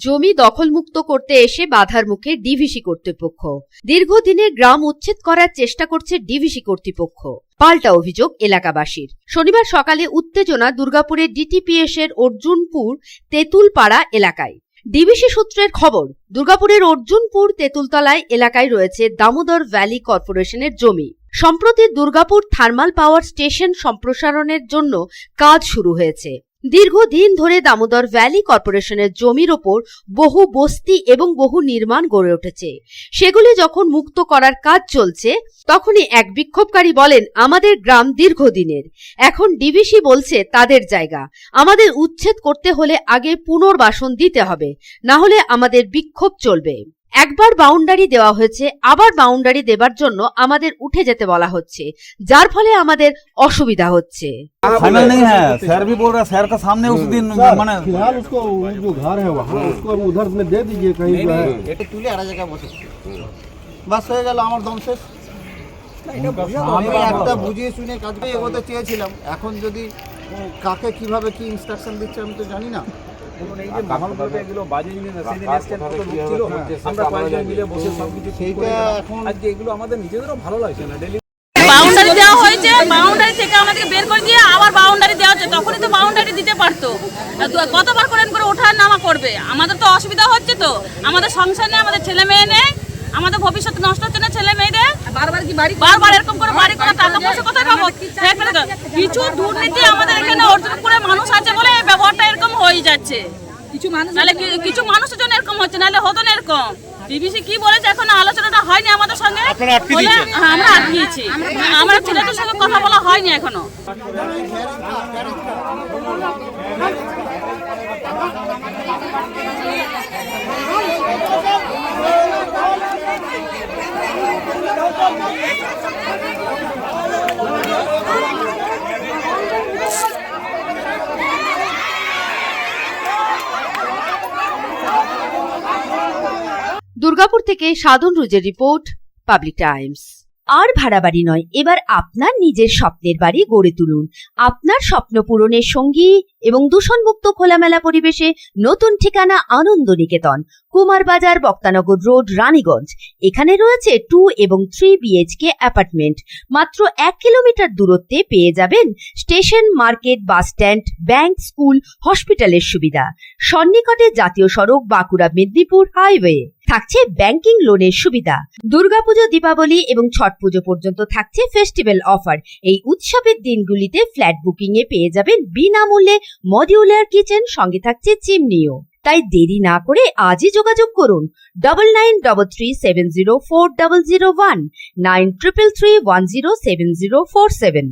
জমি দখলমুক্ত করতে এসে বাধার মুখে ডিভিসি কর্তৃপক্ষ। দীর্ঘদিনের গ্রাম উচ্ছেদ করার চেষ্টা করছে ডিভিসি কর্তৃপক্ষ। পাল্টা অভিযোগ এলাকাবাসীর। শনিবার সকালে উত্তেজনা দুর্গাপুরের ডিটিপিএস এর অর্জুনপুর তেঁতুলপাড়া এলাকায়। ডিভিসি সূত্রের খবর, দুর্গাপুরের অর্জুনপুর তেঁতুলতলায় এলাকায় রয়েছে দামোদর ভ্যালি কর্পোরেশনের জমি। সম্প্রতি দুর্গাপুর থার্মাল পাওয়ার স্টেশন সম্প্রসারণের জন্য কাজ শুরু হয়েছে। দীর্ঘদিন ধরে দামোদর ভ্যালি কর্পোরেশনের জমির ওপর বহু বস্তি এবং বহু নির্মাণ গড়ে উঠেছে। সেগুলি যখন মুক্ত করার কাজ চলছে, তখনই এক বিক্ষোভকারী বলেন, আমাদের গ্রাম দীর্ঘদিনের, এখন ডিভিসি বলছে তাদের জায়গা, আমাদের উচ্ছেদ করতে হলে আগে পুনর্বাসন দিতে হবে, না হলে আমাদের বিক্ষোভ চলবে। একবার বাউন্ডারি দেওয়া হয়েছে, আবার বাউন্ডারি দেবার জন্য আমাদের উঠে যেতে বলা হচ্ছে, যার ফলে আমাদের অসুবিধা হচ্ছে। फाइनल नहीं है, शहर भी बोल रहा है, शहर का सामने उस दिन मैंने फिलहाल उसको जो घर है वहाँ उसको उधर में दे दीजिए कहीं जो है। এটা তুলে আর জায়গা বসে বাস হয়ে গেল, আমার দম শেষ। আমি একটা বুঝিয়ে শুনে কাজটা এগোতে চেয়েছিলাম। এখন যদি কাকে কিভাবে কি ইনস্ট্রাকশন দিচ্ছে আমি তো জানি না। বাউন্ডারি দেওয়া হয়েছে, বাউন্ডারি থেকে আমাদেরকে বের করে দিয়ে আবার বাউন্ডারি দেওয়া হচ্ছে, তখনই তো বাউন্ডারি দিতে পারতো। কতবার করে ওঠা নামা করবে, আমাদের তো অসুবিধা হচ্ছে, তো আমাদের সংসার নেই, আমাদের ছেলে মেয়ে নেই, আমাদের ভবিষ্যৎ নষ্ট হচ্ছে না ছেলে মেয়েদের। বারবার এরকম করে বাড়ি করা, টাকা পয়সা কোথায় পাবো? কিছু দুর্নীতি আমাদের এখানে অর্জুনপুরে মানুষ আছে বলে এই ব্যবহারটা এরকম হয়ে যাচ্ছে। কিছু মানুষের জন্য এরকম হচ্ছে, নাহলে হতো না এরকম। ডিভিসি কি বলেছে এখন আলোচনাটা হয়নি আমাদের সঙ্গে, আমরা আটকিয়েছি, আমার ছেলেদের সঙ্গে কথা বলা হয়নি এখনো। দুর্গাপুর থেকে সাধন রুজের রিপোর্ট, পাবলিক টাইমস। আর ভাড়া বাড়ি নয়, এবার আপনার নিজের স্বপ্নের বাড়ি গড়ে তুলুন। আপনার স্বপ্ন পূরণের সঙ্গী এবং দূষণমুক্ত খোলামেলা পরিবেশে নতুন ঠিকানা আনন্দ নিকেতন, কুমারবাজার, বক্তানগর রোড, রানীগঞ্জ। এখানে রয়েছে 2 এবং 3 BHK অ্যাপার্টমেন্ট। মাত্র 1 কিলোমিটার দূরত্বে পেয়ে যাবেন station, market, bus stand, bank, school, হসপিটালের সুবিধা। সন্নিকটে জাতীয় সড়ক, বাঁকুড়া মেদিনীপুর হাইওয়ে। থাকছে ব্যাংকিং লোনের সুবিধা। দুর্গাপুজো, দীপাবলি এবং ছট পুজো পর্যন্ত থাকছে ফেস্টিভ্যাল অফার। এই উৎসবের দিনগুলিতে ফ্ল্যাট বুকিং এ পেয়ে যাবেন বিনামূল্যে মডিউলার কিচেন, সঙ্গে থাকছে চিমনিও। তাই দেরি না করে আজই যোগাযোগ করুন 9933370401 9333107047।